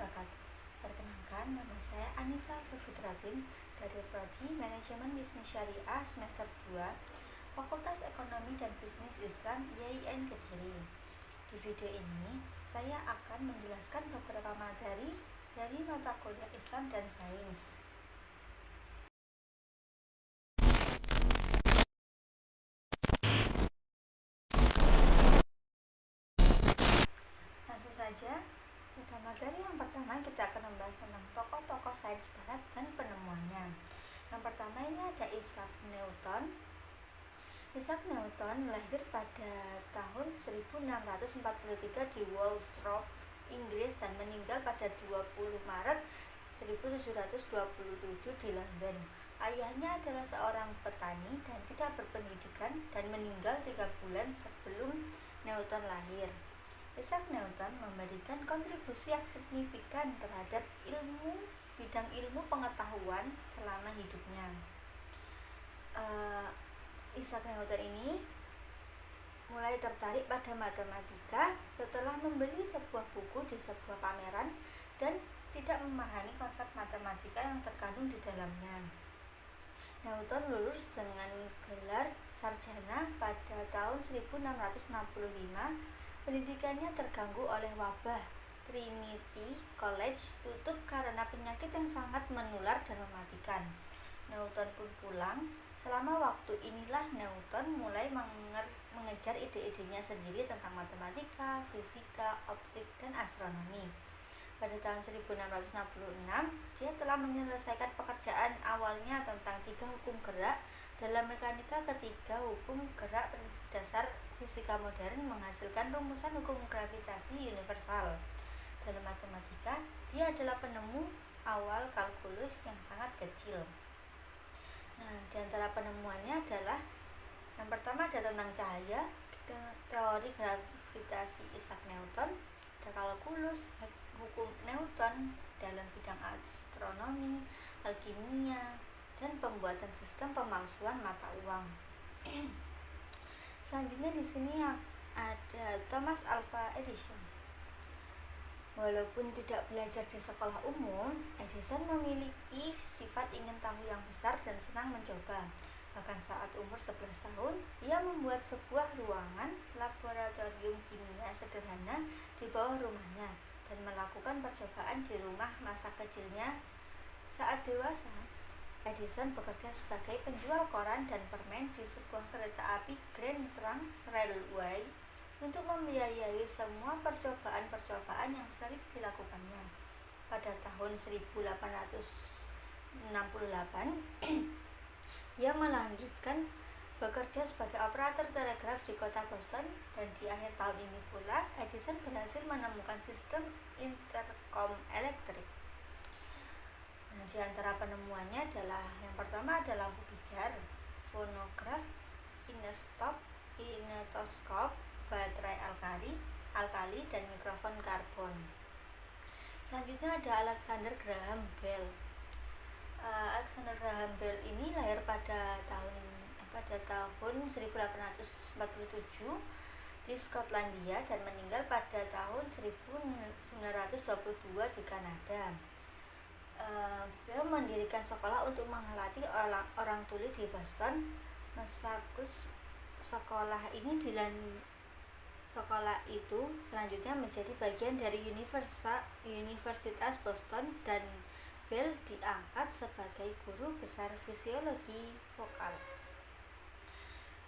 wabarakatuh. Perkenalkan, nama saya Anissa Pufitratin dari Prodi Manajemen Bisnis Syariah semester 2 Fakultas Ekonomi dan Bisnis Islam IAIN Kediri. Di video ini, saya akan menjelaskan beberapa materi dari mata kuliah Islam dan Sains. Langsung saja, pada materi yang pertama kita akan membahas tentang tokoh-tokoh sains barat dan penemuannya. Yang pertama ini ada Isaac Newton. Isaac Newton lahir pada tahun 1643 di Woolsthorpe, Inggris dan meninggal pada 20 Maret 1727 di London. Ayahnya adalah seorang petani dan tidak berpendidikan dan meninggal 3 bulan sebelum Newton lahir. Isaac Newton memberikan kontribusi yang signifikan terhadap bidang ilmu pengetahuan selama hidupnya. Isaac Newton ini mulai tertarik pada matematika setelah membeli sebuah buku di sebuah pameran dan tidak memahami konsep matematika yang terkandung di dalamnya. Newton lulus dengan gelar sarjana pada tahun 1665. Pendidikannya terganggu oleh wabah. Trinity College tutup karena penyakit yang sangat menular dan mematikan. Newton pun pulang. Selama waktu inilah Newton mulai mengejar ide-idenya sendiri tentang matematika, fisika, optik, dan astronomi. Pada tahun 1666, dia telah menyelesaikan pekerjaan awalnya tentang 3 hukum gerak. Dalam mekanika, ketiga hukum gerak prinsip dasar fisika modern menghasilkan rumusan hukum gravitasi universal. Dalam matematika, dia adalah penemu awal kalkulus yang sangat kecil. Nah, di antara penemuannya adalah yang pertama ada tentang cahaya, teori gravitasi Isaac Newton, ada kalkulus, hukum Newton dalam bidang astronomi, alkimia, dan pembuatan sistem pemalsuan mata uang. Selanjutnya di sini ada Thomas Alva Edison. Walaupun tidak belajar di sekolah umum, Edison memiliki sifat ingin tahu yang besar dan senang mencoba. Bahkan saat umur 11 tahun, ia membuat sebuah ruangan laboratorium kimia sederhana di bawah rumahnya dan melakukan percobaan di rumah masa kecilnya. Saat dewasa, Edison bekerja sebagai penjual koran dan permen di sebuah kereta api Grand Trunk Railway untuk membiayai semua percobaan-percobaan yang sering dilakukannya. Pada tahun 1868, ia melanjutkan bekerja sebagai operator telegraf di kota Boston, dan di akhir tahun ini pula Edison berhasil menemukan sistem interkom elektrik. Nah, di antara penemuannya adalah yang pertama adalah lampu pijar, fonograf, kinestop, kinetoskop, baterai alkali dan mikrofon karbon. Selanjutnya ada Alexander Graham Bell. Alexander Graham Bell ini lahir pada tahun 1847 di Skotlandia dan meninggal pada tahun 1922 di Kanada. Beliau mendirikan sekolah untuk menglatih orang tuli di Boston, Massachusetts. Sekolah itu selanjutnya menjadi bagian dari Universitas Boston, dan Bell diangkat sebagai guru besar fisiologi vokal.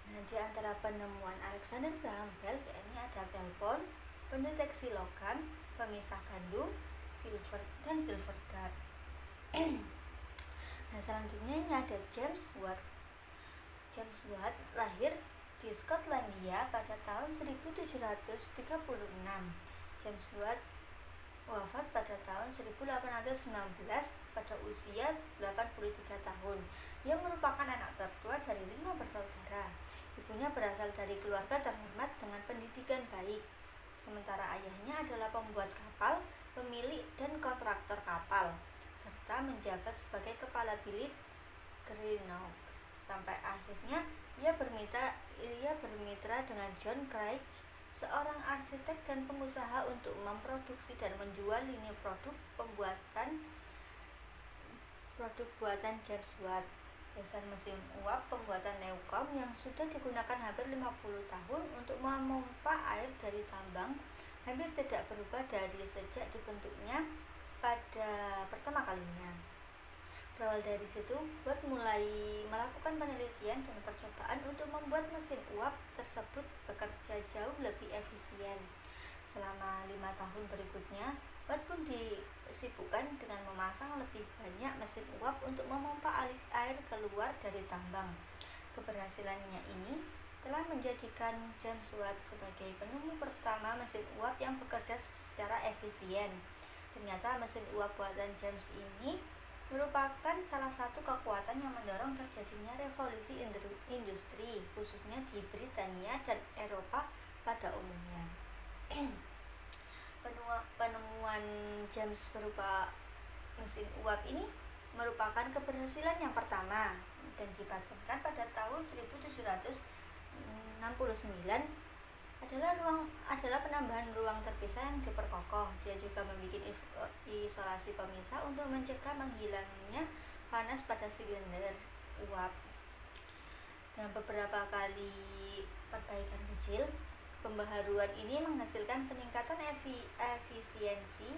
Nah, di antara penemuan Alexander Graham Bell ini ada telepon, pendeteksi logam, pemisah gandum, silver dart. Nah, selanjutnya ini ada James Watt. James Watt lahir di Skotlandia pada tahun 1736. James Watt wafat pada tahun 1819 pada usia 83 tahun. Ia merupakan anak tertua dari 5 bersaudara. Ibunya berasal dari keluarga terhormat dengan pendidikan baik, sementara ayahnya adalah pembuat kapal, pemilik dan kontraktor kapal, serta menjabat sebagai kepala bilik Greenock. Sampai akhirnya ia bermitra dengan John Craig seorang arsitek dan pengusaha untuk memproduksi dan menjual lini produk buatan James Watt. Dasar mesin uap pembuatan Newcomb yang sudah digunakan hampir 50 tahun untuk memompa air dari tambang hampir tidak berubah dari sejak dibentuknya pada pertama kalinya. Berawal dari situ, Watt mulai melakukan penelitian dan percobaan untuk membuat mesin uap tersebut bekerja jauh lebih efisien. Selama 5 tahun berikutnya, Watt pun disibukkan dengan memasang lebih banyak mesin uap untuk memompa air keluar dari tambang. Keberhasilannya ini telah menjadikan James Watt sebagai penemu pertama mesin uap yang bekerja secara efisien. Ternyata mesin uap buatan James ini merupakan salah satu kekuatan yang mendorong terjadinya revolusi industri, khususnya di Britania dan Eropa pada umumnya. Penemuan James berupa mesin uap ini merupakan keberhasilan yang pertama dan dipatenkan pada tahun 1769 adalah penambahan ruang terpisah yang diperkokoh. Dia juga membuat isolasi pemisah untuk mencegah menghilangnya panas pada silinder uap. Dan beberapa kali perbaikan kecil, pembaharuan ini menghasilkan peningkatan efisiensi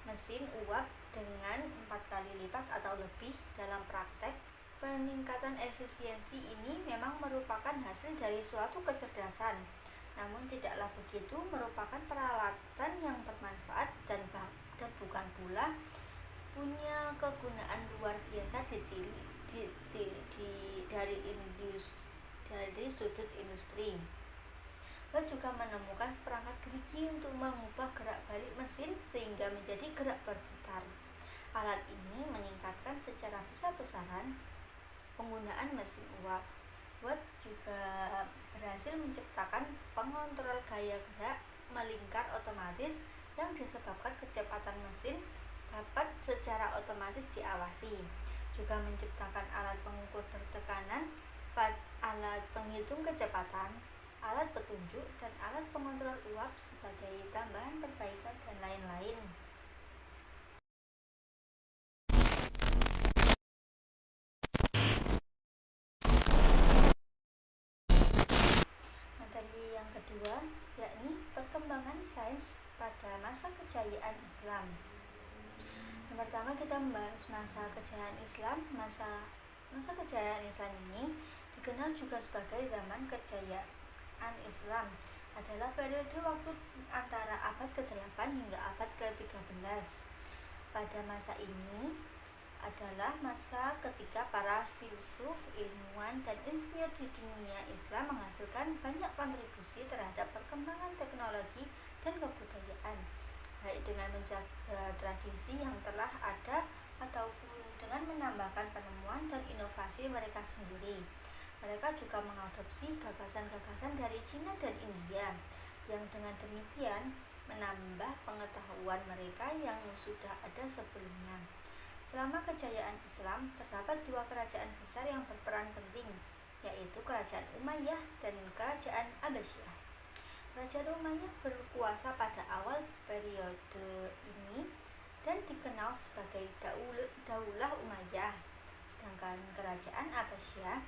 mesin uap dengan 4 kali lipat atau lebih. Dalam praktek, peningkatan efisiensi ini memang merupakan hasil dari suatu kecerdasan, namun tidaklah begitu merupakan peralatan yang bermanfaat dan bukan pula punya kegunaan luar biasa dari sudut industri. Watt juga menemukan seperangkat gerigi untuk mengubah gerak balik mesin sehingga menjadi gerak berputar. Alat ini meningkatkan secara besar-besaran penggunaan mesin uap. Watt juga berhasil menciptakan pengontrol gaya gerak melingkar otomatis yang disebabkan kecepatan mesin dapat secara otomatis diawasi. Juga menciptakan alat pengukur bertekanan, alat penghitung kecepatan, alat petunjuk, dan alat pengontrol uap sebagai tambahan perbaikan dan lain-lain. Materi yang kedua yakni perkembangan sains pada masa kejayaan Islam. Yang pertama kita membahas masa kejayaan Islam. Masa kejayaan Islam ini dikenal juga sebagai zaman kejayaan Islam, adalah periode waktu antara abad ke-8 hingga abad ke-13. Pada masa ini adalah masa ketika para filsuf, ilmuwan, dan insinyur di dunia Islam menghasilkan banyak kontribusi terhadap perkembangan teknologi dan kebudayaan, baik dengan menjaga tradisi yang telah ada ataupun dengan menambahkan penemuan dan inovasi mereka sendiri. Mereka juga mengadopsi gagasan-gagasan dari Cina dan India, yang dengan demikian menambah pengetahuan mereka yang sudah ada sebelumnya. Selama kejayaan Islam, terdapat 2 kerajaan besar yang berperan penting, yaitu Kerajaan Umayyah dan Kerajaan Abbasiyah. Kerajaan Umayyah berkuasa pada awal periode ini dan dikenal sebagai Daulah Umayyah, sedangkan Kerajaan Abbasiyah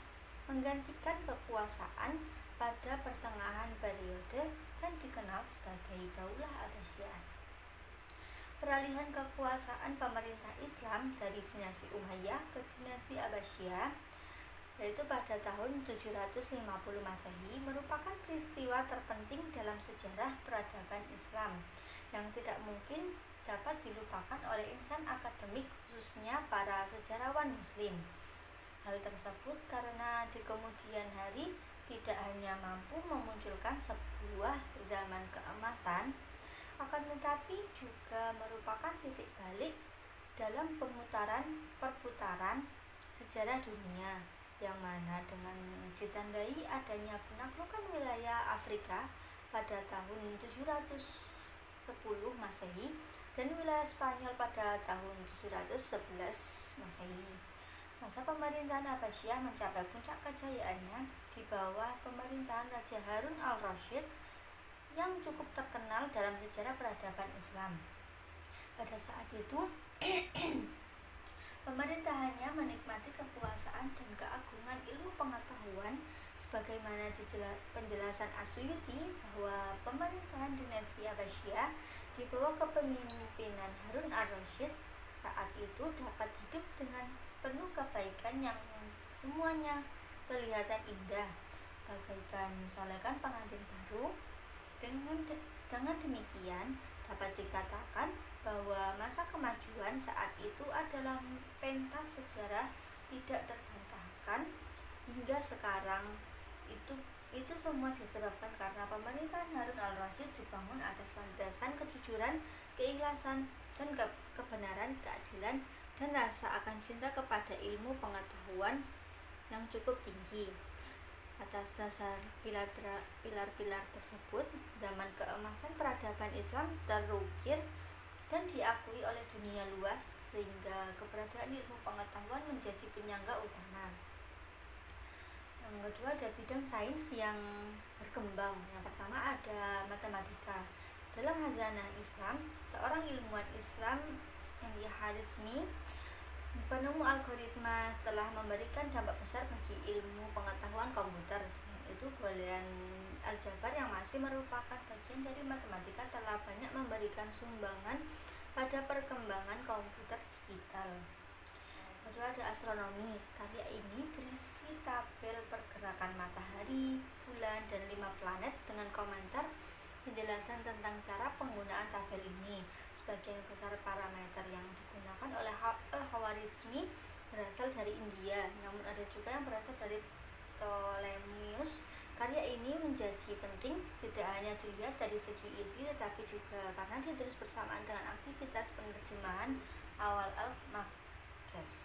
menggantikan kekuasaan pada pertengahan periode dan dikenal sebagai Daulah Abbasiyah. Peralihan kekuasaan pemerintah Islam dari dinasti Umayyah ke dinasti Abbasiyah, yaitu pada tahun 750 Masehi, merupakan peristiwa terpenting dalam sejarah peradaban Islam yang tidak mungkin dapat dilupakan oleh insan akademik, khususnya para sejarawan Muslim. Hal tersebut karena di kemudian hari tidak hanya mampu memunculkan sebuah zaman keemasan, akan tetapi juga merupakan titik balik dalam perputaran sejarah dunia, yang mana dengan ditandai adanya penaklukan wilayah Afrika pada tahun 710 Masehi dan wilayah Spanyol pada tahun 711 Masehi. Masa pemerintahan Abbasiyah mencapai puncak kejayaannya di bawah pemerintahan Raja Harun al-Rasyid yang cukup terkenal dalam sejarah peradaban Islam. Pada saat itu, pemerintahannya menikmati kekuasaan dan keagungan ilmu pengetahuan, sebagaimana penjelasan Asyuti bahwa pemerintahan dinasti Abbasiyah di bawah kepemimpinan Harun ar-Rasyid saat itu dapat hidup dengan penuh kebaikan yang semuanya kelihatan indah, bagaikan misalkan pengantin baru. Dengan demikian dapat dikatakan bahwa masa kemajuan saat itu adalah pentas sejarah tidak terbantahkan hingga sekarang. Itu semua disebabkan karena pemerintahan Harun al-Rasyid dibangun atas landasan kejujuran, keikhlasan, dan kebenaran, keadilan, dan rasa akan cinta kepada ilmu pengetahuan yang cukup tinggi. Atas dasar pilar-pilar tersebut, zaman keemasan peradaban Islam terukir dan diakui oleh dunia luas, sehingga keberadaan ilmu pengetahuan menjadi penyangga utama. Yang kedua ada bidang sains yang berkembang. Yang pertama ada matematika. Dalam Khazanah Islam, seorang ilmuwan Islam yang Al-Khwarizmi, penemu algoritma, telah memberikan dampak besar bagi ilmu pengetahuan komputer. Selain itu, Boolean aljabar yang masih merupakan bagian dari matematika telah banyak memberikan sumbangan pada perkembangan komputer digital. Kedua ada astronomi. Karya ini berisi tabel pergerakan matahari, bulan, dan 5 planet dengan komentar penjelasan tentang cara penggunaan tabel ini. Sebagian besar parameter yang digunakan oleh Al-Khwarizmi berasal dari India, namun ada juga yang berasal dari Ptolemeus. Karya ini menjadi penting tidak hanya dilihat dari segi isi, tetapi juga karena ditulis bersamaan dengan aktivitas penerjemahan awal Al-Makes.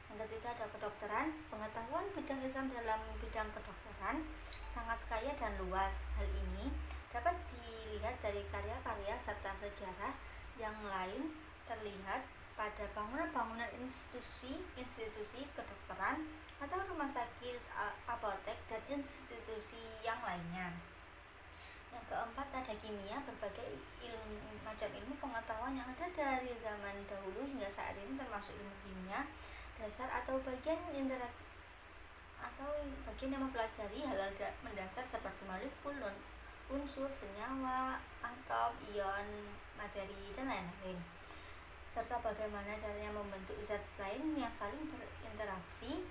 Yang ketiga ada kedokteran. Pengetahuan bidang Islam dalam bidang kedokteran sangat kaya dan luas. Hal ini dapat dilihat dari karya-karya serta sejarah yang lain, terlihat pada bangunan-bangunan institusi kedokteran atau rumah sakit, apotek, dan institusi yang lainnya. Yang keempat ada kimia. Berbagai macam ilmu pengetahuan yang ada dari zaman dahulu hingga saat ini, termasuk ilmu kimia dasar atau bagian yang mempelajari hal-hal mendasar seperti molekul, unsur, senyawa, atom, ion, materi, dan lain-lain, serta bagaimana caranya membentuk zat lain yang saling berinteraksi.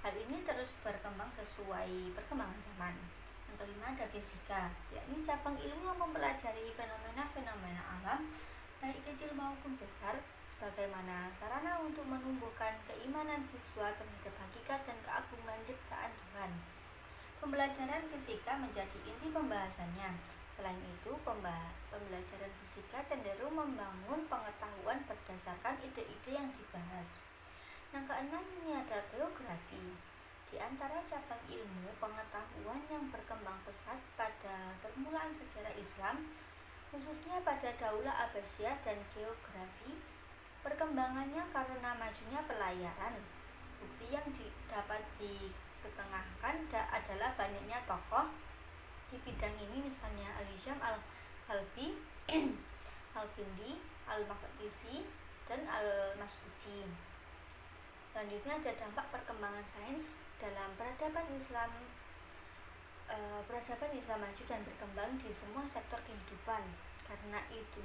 Hal ini terus berkembang sesuai perkembangan zaman. Yang kelima ada fisika, yakni cabang ilmu yang mempelajari fenomena-fenomena alam, baik kecil maupun besar, sebagaimana sarana untuk menumbuhkan keimanan siswa terhadap hakikat dan keagungan ciptaan Tuhan. Pembelajaran fisika menjadi inti pembahasannya. Selain itu, pembelajaran fisika cenderung membangun pengetahuan berdasarkan ide-ide yang dibahas. Yang keenam ini ada geografi. Di antara cabang ilmu pengetahuan yang berkembang pesat pada permulaan sejarah Islam, khususnya pada Daulah Abbasiyah dan geografi, perkembangannya karena majunya pelayaran. Bukti yang dapat diketengahkan adalah banyaknya tokoh di bidang ini, misalnya Al-Hisham Al-Kalbi, Al-Kindi, Al-Maqdisi, dan Al-Mas'udi. Selanjutnya ada dampak perkembangan sains dalam peradaban Islam. Peradaban Islam maju dan berkembang di semua sektor kehidupan. Karena itu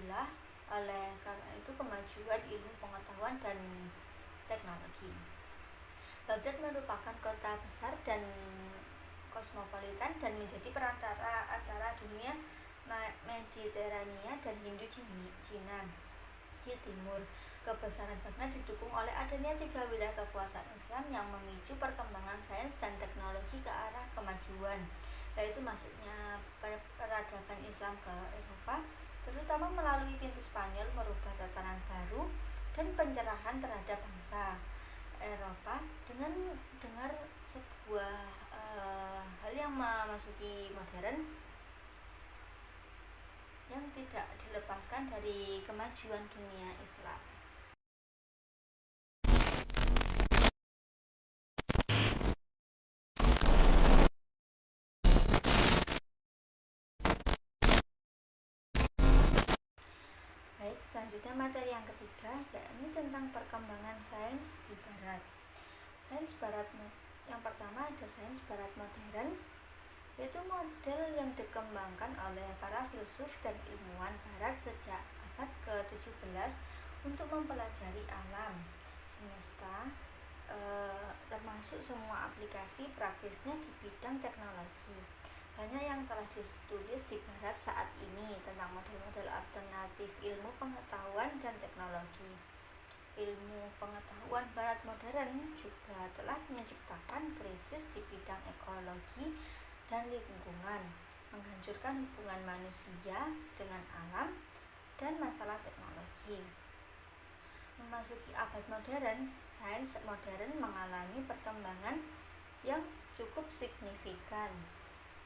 kemajuan ilmu pengetahuan dan teknologi. Baghdad merupakan kota besar dan kosmopolitan dan menjadi perantara antara dunia Mediterania dan Hindu-Cina. Di timur, kebesaran Baghdad didukung oleh adanya 3 wilayah kekuasaan Islam yang memicu perkembangan sains dan teknologi ke arah kemajuan, yaitu masuknya peradaban Islam ke Eropa, terutama melalui pintu Spanyol, merubah tatanan baru dan pencerahan terhadap bangsa Eropa dengan dengar sebuah hal yang memasuki modern yang tidak dilepaskan dari kemajuan dunia Islam. Selanjutnya materi yang ketiga, yakni tentang perkembangan sains di barat. Sains barat yang pertama ada sains barat modern, yaitu model yang dikembangkan oleh para filsuf dan ilmuwan barat sejak abad ke-17 untuk mempelajari alam semesta, termasuk semua aplikasi praktisnya di bidang teknologi. Banyak yang telah ditulis di barat saat ini tentang model-model alternatif ilmu pengetahuan dan teknologi. Ilmu pengetahuan barat modern juga telah menciptakan krisis di bidang ekologi dan lingkungan, menghancurkan hubungan manusia dengan alam, dan masalah teknologi. Memasuki abad modern, sains modern mengalami perkembangan yang cukup signifikan.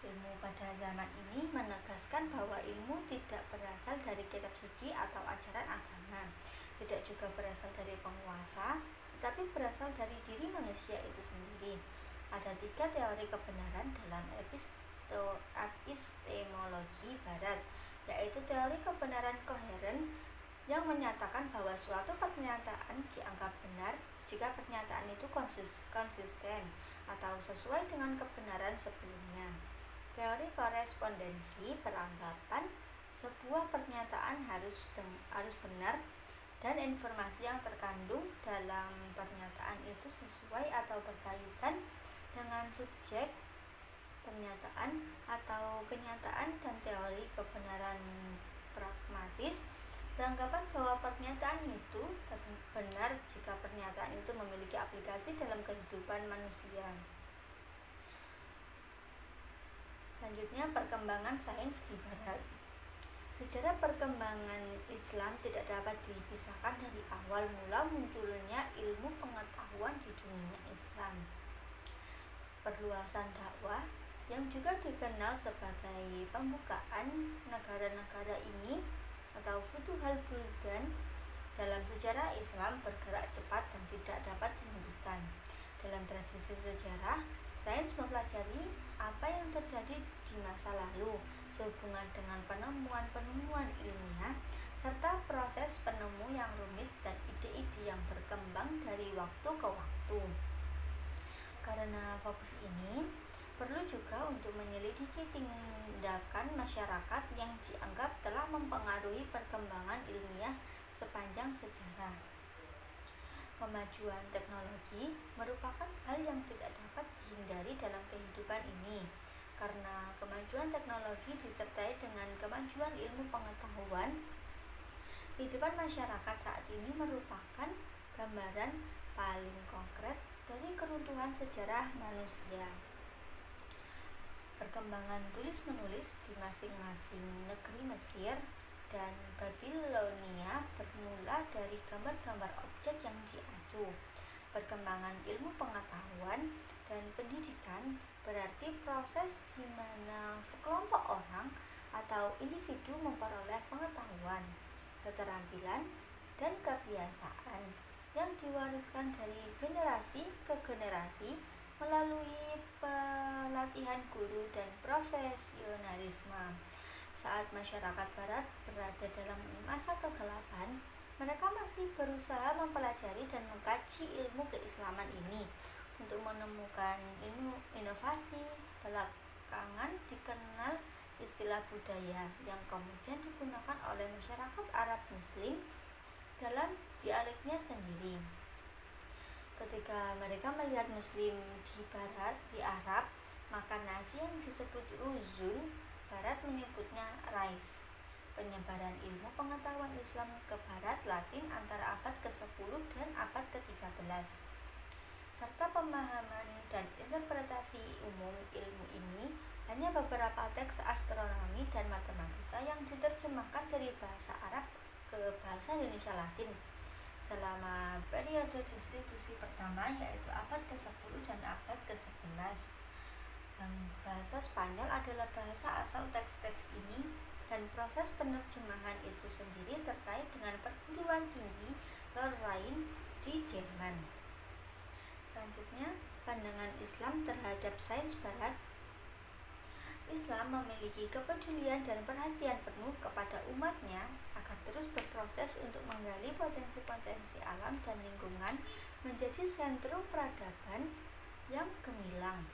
Ilmu pada zaman ini menegaskan bahwa ilmu tidak berasal dari kitab suci atau ajaran agama, tidak juga berasal dari penguasa, tetapi berasal dari diri manusia itu sendiri. Ada 3 teori kebenaran dalam epistemologi barat, yaitu teori kebenaran koheren yang menyatakan bahwa suatu pernyataan dianggap benar jika pernyataan itu konsisten atau sesuai dengan kebenaran sebelumnya. Teori korespondensi beranggapan sebuah pernyataan harus benar dan informasi yang terkandung dalam pernyataan itu sesuai atau berkaitan dengan subjek pernyataan atau kenyataan. Dan teori kebenaran pragmatis beranggapan bahwa pernyataan itu benar jika pernyataan itu memiliki aplikasi dalam kehidupan manusia. Selanjutnya, perkembangan sains di barat. Sejarah perkembangan Islam tidak dapat dipisahkan dari awal mula munculnya ilmu pengetahuan di dunia Islam. Perluasan dakwah yang juga dikenal sebagai pembukaan negara-negara ini atau Futuhal Buldan dalam sejarah Islam bergerak cepat dan tidak dapat dihentikan. Dalam tradisi sejarah, sains mempelajari apa yang terjadi di masa lalu sehubungan dengan penemuan-penemuan ilmiah serta proses penemu yang rumit dan ide-ide yang berkembang dari waktu ke waktu. Karena fokus ini perlu juga untuk menyelidiki tindakan masyarakat yang dianggap telah mempengaruhi perkembangan ilmiah sepanjang sejarah. Kemajuan teknologi merupakan hal yang tidak dapat dihindari dalam kehidupan ini, karena kemajuan teknologi disertai dengan kemajuan ilmu pengetahuan. Kehidupan masyarakat saat ini merupakan gambaran paling konkret dari keruntuhan sejarah manusia. Perkembangan tulis-menulis di masing-masing negeri Mesir dan Babilonia bermula dari gambar-gambar objek yang diacu. Perkembangan ilmu pengetahuan dan pendidikan berarti proses di mana sekelompok orang atau individu memperoleh pengetahuan, keterampilan, dan kebiasaan yang diwariskan dari generasi ke generasi melalui pelatihan guru dan profesionalisme. Saat masyarakat barat berada dalam masa kegelapan, mereka masih berusaha mempelajari dan mengkaji ilmu keislaman ini untuk menemukan inovasi. Belakangan dikenal istilah budaya yang kemudian digunakan oleh masyarakat Arab Muslim dalam dialeknya sendiri. Ketika mereka melihat Muslim di barat, di Arab, maka nasi yang disebut ruzul, barat menyebutnya rais. Penyebaran ilmu pengetahuan Islam ke barat Latin antara abad ke-10 dan abad ke-13, serta pemahaman dan interpretasi umum ilmu ini hanya beberapa teks astronomi dan matematika yang diterjemahkan dari bahasa Arab ke bahasa Indonesia Latin selama periode distribusi pertama, yaitu abad ke-10 dan abad ke-11. Bahasa Spanyol adalah bahasa asal teks-teks ini, dan proses penerjemahan itu sendiri terkait dengan perguruan tinggi Lorraine di Jerman. Selanjutnya, pandangan Islam terhadap sains barat. Islam memiliki kepedulian dan perhatian penuh kepada umatnya agar terus berproses untuk menggali potensi-potensi alam dan lingkungan menjadi sentrum peradaban yang gemilang.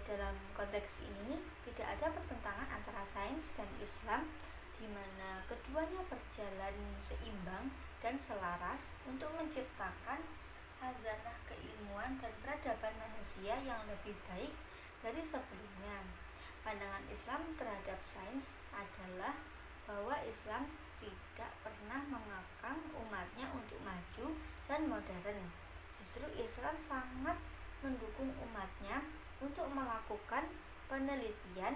Dalam konteks ini tidak ada pertentangan antara sains dan Islam, di mana keduanya berjalan seimbang dan selaras untuk menciptakan hazanah keilmuan dan peradaban manusia yang lebih baik dari sebelumnya. Pandangan Islam terhadap sains adalah bahwa Islam tidak pernah mengekang umatnya untuk maju dan modern. Justru Islam sangat mendukung umatnya untuk melakukan penelitian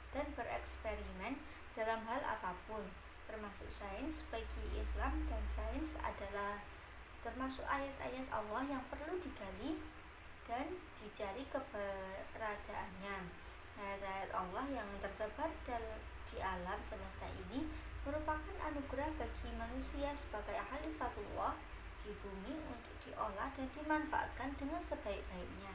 dan bereksperimen dalam hal apapun, termasuk sains. Bagi Islam, dan sains adalah termasuk ayat-ayat Allah yang perlu digali dan dicari keberadaannya. Ayat-ayat Allah yang tersebar di alam semesta ini merupakan anugerah bagi manusia sebagai khalifatullah di bumi untuk diolah dan dimanfaatkan dengan sebaik-baiknya.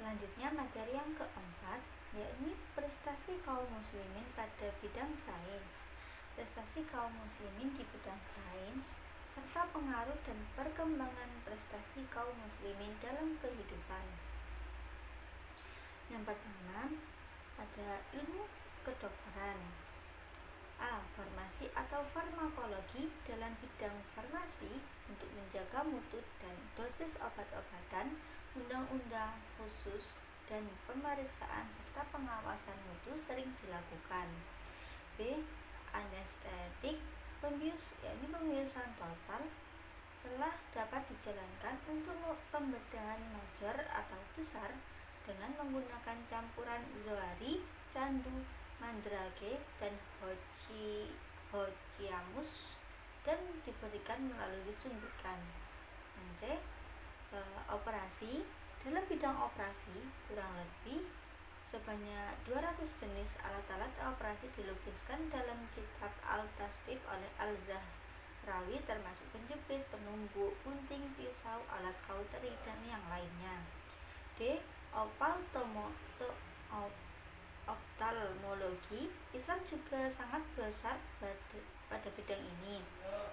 Selanjutnya materi yang keempat, yakni prestasi kaum muslimin pada bidang sains. Prestasi kaum muslimin di bidang sains serta pengaruh dan perkembangan prestasi kaum muslimin dalam kehidupan. Yang pertama, ada ilmu kedokteran. A. Farmasi atau farmakologi dalam bidang farmasi untuk menjaga mutu dan dosis obat-obatan, undang-undang khusus dan pemeriksaan serta pengawasan mutu sering dilakukan. B. Anestetik, pembiusan total telah dapat dijalankan untuk pembedahan major atau besar dengan menggunakan campuran zohari, candu, mandrage, dan hojiamus dan diberikan melalui suntikan. C. Operasi. Dalam bidang operasi, kurang lebih sebanyak 200 jenis alat-alat operasi dilukiskan dalam kitab Al-Tasrif oleh Al-Zahrawi, termasuk penjepit, penumbuk, gunting, pisau, alat kauteri, dan yang lainnya. D. Oftalmologi. Islam juga sangat besar pada bidang ini.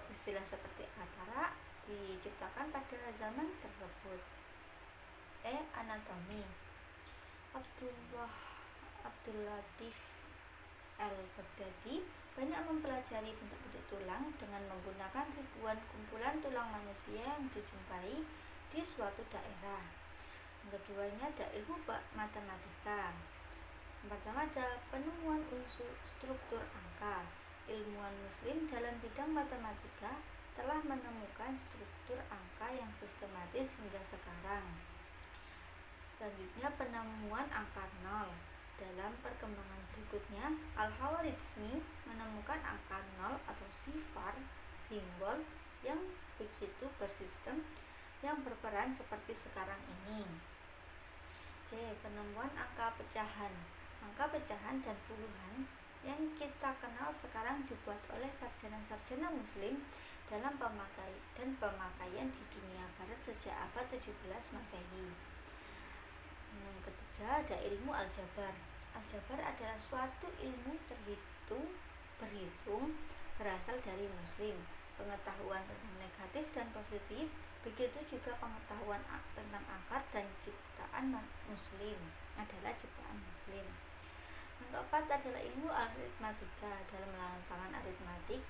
Istilah seperti katarak diciptakan pada zaman tersebut. E. Anatomi. Abdul Latif Al-Baghdadi banyak mempelajari bentuk-bentuk tulang dengan menggunakan ribuan kumpulan tulang manusia yang dijumpai di suatu daerah. Yang keduanya ada ilmu matematika. Yang pertama ada penemuan unsur struktur angka. Ilmuwan muslim dalam bidang matematika telah menemukan struktur angka yang sistematis hingga sekarang. Selanjutnya penemuan angka 0. Dalam perkembangan berikutnya, Al-Khawarizmi menemukan angka 0 atau sifar, simbol yang begitu bersistem yang berperan seperti sekarang ini. C. Penemuan angka pecahan. Angka pecahan dan puluhan yang kita kenal sekarang dibuat oleh sarjana-sarjana muslim dalam pemakaian di dunia barat sejak abad 17 Masehi. Yang ketiga ada ilmu aljabar. Aljabar adalah suatu ilmu berhitung berasal dari muslim. Pengetahuan tentang negatif dan positif, begitu juga pengetahuan tentang akar dan ciptaan muslim adalah ciptaan muslim. Yang keempat adalah ilmu aritmatika. Dalam lapangan aritmatik,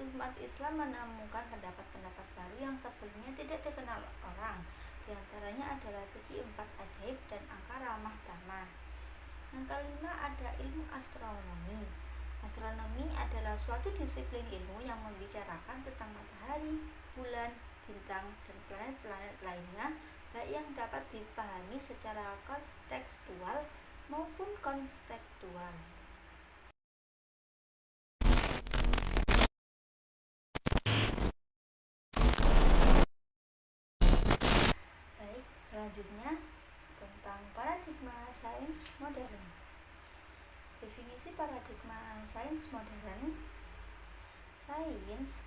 umat Islam menemukan pendapat-pendapat baru yang sebelumnya tidak dikenal orang. Di antaranya adalah segi 4 ajaib dan angka ramah tamah. Yang kelima ada ilmu astronomi. Astronomi adalah suatu disiplin ilmu yang membicarakan tentang matahari, bulan, bintang, dan planet-planet lainnya, baik yang dapat dipahami secara kontekstual maupun konseptual. Selanjutnya tentang paradigma sains modern. Definisi paradigma sains modern Sains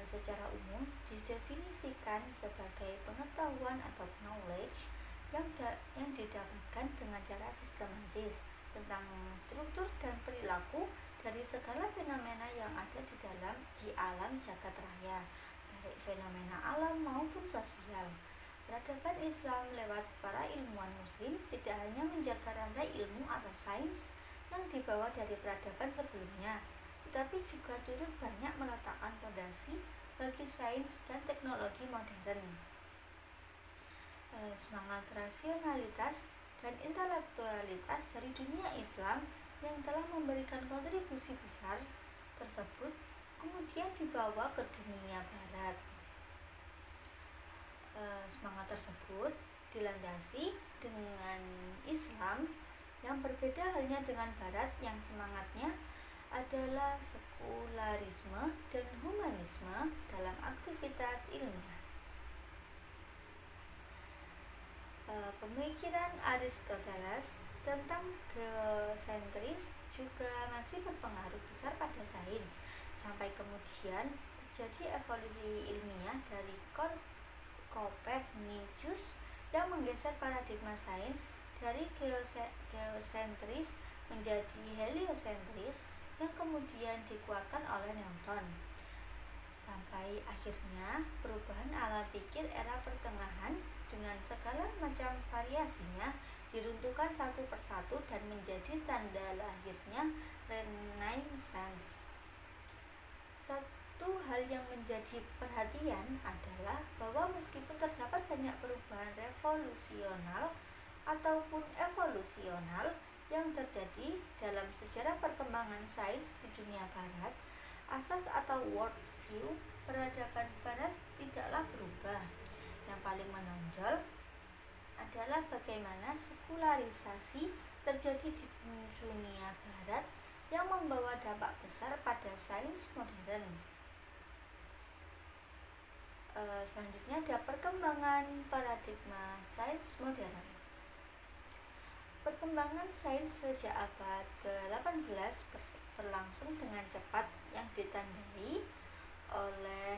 secara umum didefinisikan sebagai pengetahuan atau knowledge yang didapatkan dengan cara sistematis tentang struktur dan perilaku dari segala fenomena yang ada di alam jagat raya, baik fenomena alam maupun sosial. Peradaban Islam lewat para ilmuwan muslim tidak hanya menjaga rantai ilmu atau sains yang dibawa dari peradaban sebelumnya, tetapi juga turut banyak meletakkan fondasi bagi sains dan teknologi modern. Semangat rasionalitas dan intelektualitas dari dunia Islam yang telah memberikan kontribusi besar tersebut kemudian dibawa ke dunia Barat. Semangat tersebut dilandasi dengan Islam yang berbeda halnya dengan Barat yang semangatnya adalah sekularisme dan humanisme dalam aktivitas ilmiah. Pemikiran Aristoteles tentang geosentris juga masih berpengaruh besar pada sains, sampai kemudian terjadi evolusi ilmiah dari Copernicus yang menggeser paradigma sains dari geosentris menjadi heliosentris yang kemudian dikuatkan oleh Newton. Sampai akhirnya perubahan alam pikir era pertengahan dengan segala macam variasinya diruntuhkan satu persatu dan menjadi tanda lahirnya Renaissance. Satu hal yang menjadi perhatian adalah bahwa meskipun terdapat banyak perubahan revolusional ataupun evolusional yang terjadi dalam sejarah perkembangan sains di dunia barat, asas atau worldview peradaban barat tidaklah berubah. Yang paling menonjol adalah bagaimana sekularisasi terjadi di dunia barat yang membawa dampak besar pada sains modern. Selanjutnya ada perkembangan paradigma sains modern. Perkembangan sains sejak abad ke-18 berlangsung dengan cepat yang ditandai oleh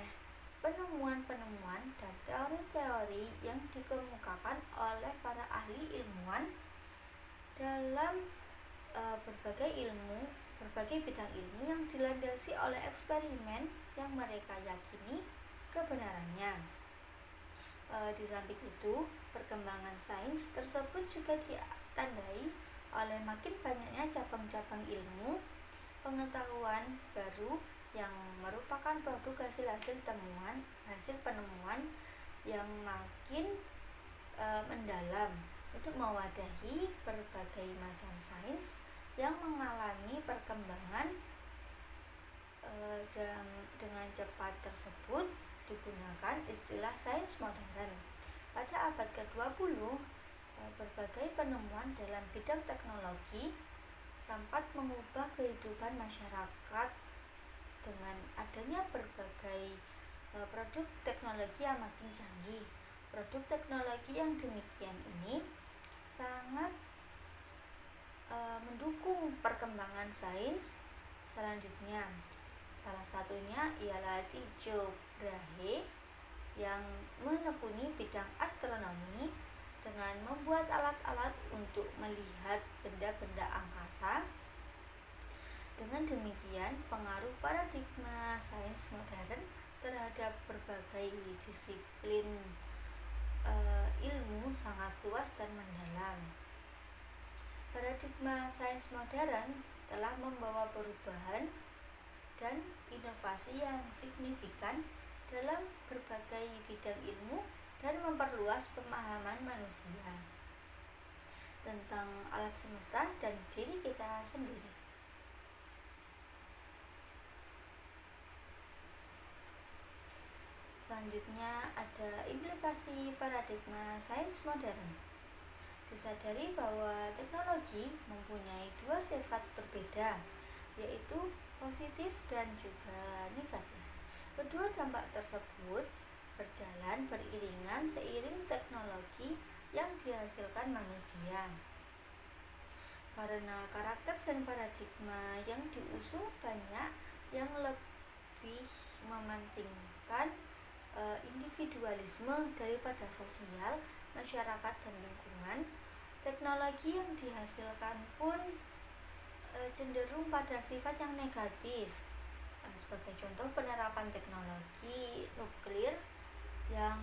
penemuan-penemuan dan teori-teori yang dikemukakan oleh para ahli ilmuwan dalam berbagai bidang ilmu yang dilandasi oleh eksperimen yang mereka yakini kebenarannya. Di samping itu, perkembangan sains tersebut juga ditandai oleh makin banyaknya cabang-cabang ilmu pengetahuan baru yang merupakan produk hasil penemuan yang makin mendalam untuk mewadahi berbagai macam sains yang mengalami perkembangan. Dan dengan cepat tersebut digunakan istilah sains modern. Pada abad ke-20, berbagai penemuan dalam bidang teknologi sempat mengubah kehidupan masyarakat dengan adanya berbagai produk teknologi yang makin canggih. Produk teknologi yang demikian ini sangat mendukung perkembangan sains selanjutnya. Salah satunya ialah Tycho Brahe yang menekuni bidang astronomi dengan membuat alat-alat untuk melihat benda-benda angkasa. Dengan demikian, pengaruh paradigma sains modern terhadap berbagai disiplin ilmu sangat luas dan mendalam. Paradigma sains modern telah membawa perubahan dan inovasi yang signifikan dalam berbagai bidang ilmu dan memperluas pemahaman manusia tentang alam semesta dan diri kita sendiri. Selanjutnya ada implikasi paradigma sains modern. Disadari bahwa teknologi mempunyai dua sifat berbeda, yaitu positif dan juga negatif. Kedua dampak tersebut berjalan beriringan seiring teknologi yang dihasilkan manusia. Karena karakter dan paradigma yang diusung banyak yang lebih mementingkan individualisme daripada sosial, masyarakat, dan lingkungan. Teknologi yang dihasilkan pun cenderung pada sifat yang negatif. Sebagai contoh, penerapan teknologi nuklir yang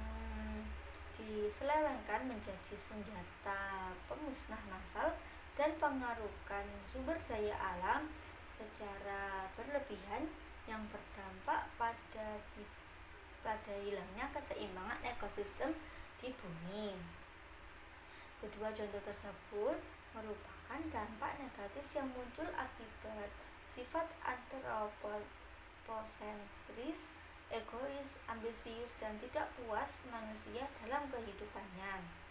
diselewengkan menjadi senjata pemusnah massal dan pengaruhan sumber daya alam secara berlebihan yang berdampak pada hilangnya keseimbangan ekosistem di bumi. Kedua contoh tersebut merupakan dampak negatif yang muncul akibat sifat antroposentris, egois, ambisius, dan tidak puas manusia dalam kehidupannya.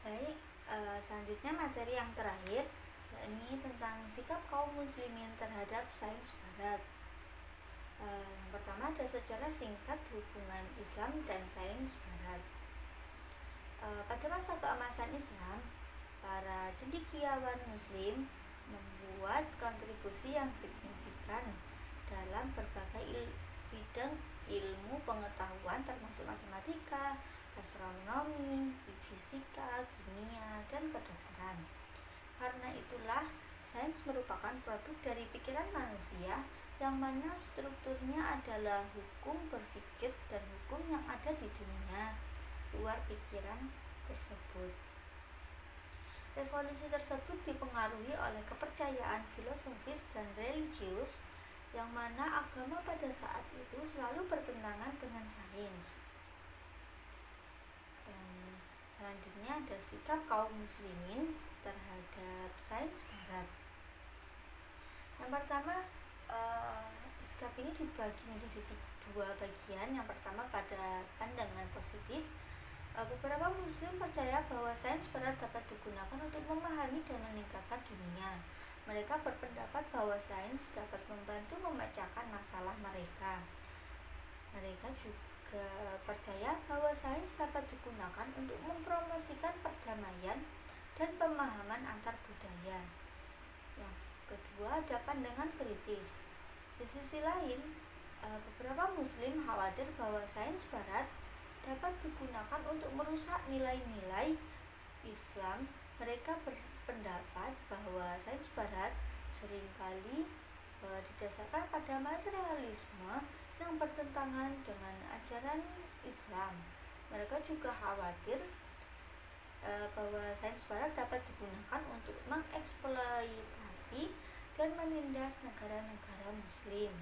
Baik, selanjutnya materi yang terakhir, yakni tentang sikap kaum muslimin terhadap sains barat. Yang pertama ada sejarah singkat hubungan Islam dan sains barat. Pada masa keemasan Islam, para cendekiawan muslim membuat kontribusi yang signifikan dalam berbagai bidang ilmu pengetahuan termasuk matematika, astronomi, fisika, kimia, dan kedokteran. Karena itulah sains merupakan produk dari pikiran manusia yang mana strukturnya adalah hukum berpikir dan hukum yang ada di dunia luar pikiran tersebut. Revolusi tersebut dipengaruhi oleh kepercayaan filosofis dan religius yang mana agama pada saat itu selalu bertentangan dengan sains. Selanjutnya ada sikap kaum muslimin terhadap sains barat. Yang pertama, sikap ini dibagi menjadi dua bagian. Yang pertama pada pandangan positif. Beberapa muslim percaya bahwa sains barat dapat digunakan untuk memahami dan meningkatkan dunia. Mereka berpendapat bahwa sains dapat membantu memecahkan masalah mereka. Mereka juga percaya bahwa sains dapat digunakan untuk mempromosikan perdamaian dan pemahaman antar budaya. Yang kedua ada pandangan kritis. Di sisi lain, beberapa muslim khawatir bahwa sains barat dapat digunakan untuk merusak nilai-nilai Islam. Mereka berpendapat bahwa sains barat seringkali didasarkan pada materialisme yang bertentangan dengan ajaran Islam. Mereka juga khawatir bahwa sains barat dapat digunakan untuk mengeksploitasi dan menindas negara-negara muslim.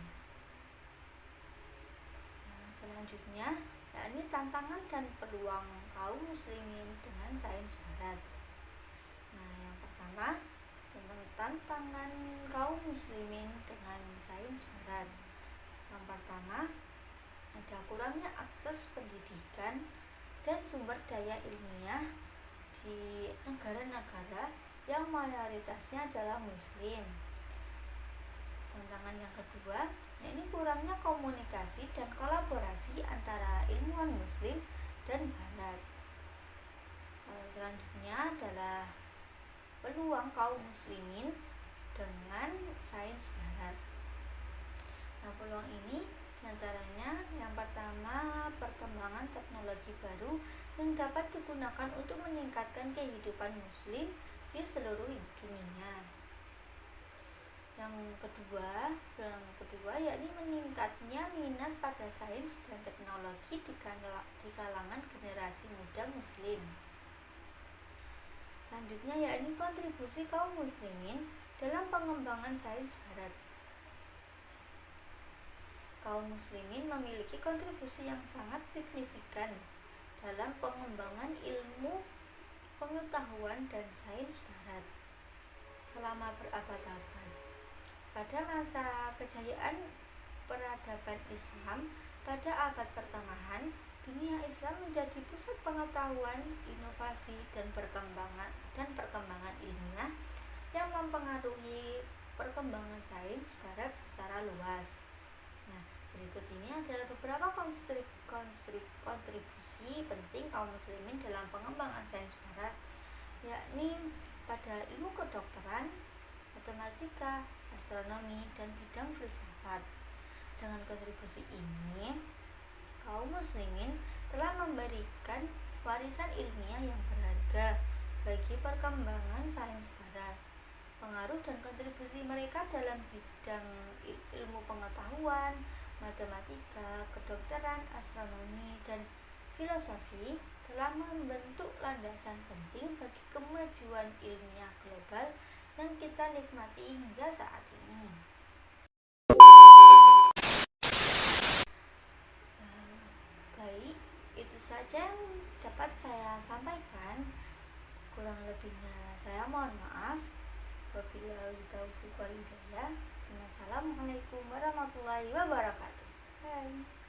Selanjutnya, yakni tantangan dan peluang kaum muslimin dengan sains barat. Yang pertama, tentang tantangan kaum muslimin dengan sains barat. Yang pertama, ada kurangnya akses pendidikan dan sumber daya ilmiah di negara-negara yang mayoritasnya adalah muslim. Tantangan yang kedua, yakni kurangnya komunikasi dan kolaborasi antara ilmuwan muslim dan barat. Selanjutnya adalah peluang kaum muslimin dengan sains barat. Peluang ini diantaranya yang pertama, perkembangan teknologi baru yang dapat digunakan untuk meningkatkan kehidupan muslim di seluruh dunia. Yang kedua yakni meningkatnya minat pada sains dan teknologi di kalangan generasi muda muslim. Selanjutnya yakni kontribusi kaum muslimin dalam pengembangan sains barat. Kaum muslimin memiliki kontribusi yang sangat signifikan dalam pengembangan ilmu pengetahuan dan sains barat selama berabad-abad. Pada masa kejayaan peradaban Islam pada abad pertengahan, dunia Islam menjadi pusat pengetahuan, inovasi, dan perkembangan ilmiah yang mempengaruhi perkembangan sains barat secara luas. Berikut ini adalah beberapa kontribusi penting kaum muslimin dalam pengembangan sains barat, yakni pada ilmu kedokteran, matematika, astronomi, dan bidang filsafat. Dengan kontribusi ini, kaum muslimin telah memberikan warisan ilmiah yang berharga bagi perkembangan sains barat. Pengaruh dan kontribusi mereka dalam bidang ilmu pengetahuan, matematika, kedokteran, astronomi, dan filosofi telah membentuk landasan penting bagi kemajuan ilmiah global yang kita nikmati hingga saat ini. Baik, itu saja yang dapat saya sampaikan. Kurang lebihnya saya mohon maaf. Wabillahi taufiq wal hidayah. Wassalamualaikum warahmatullahi wabarakatuh. Bye.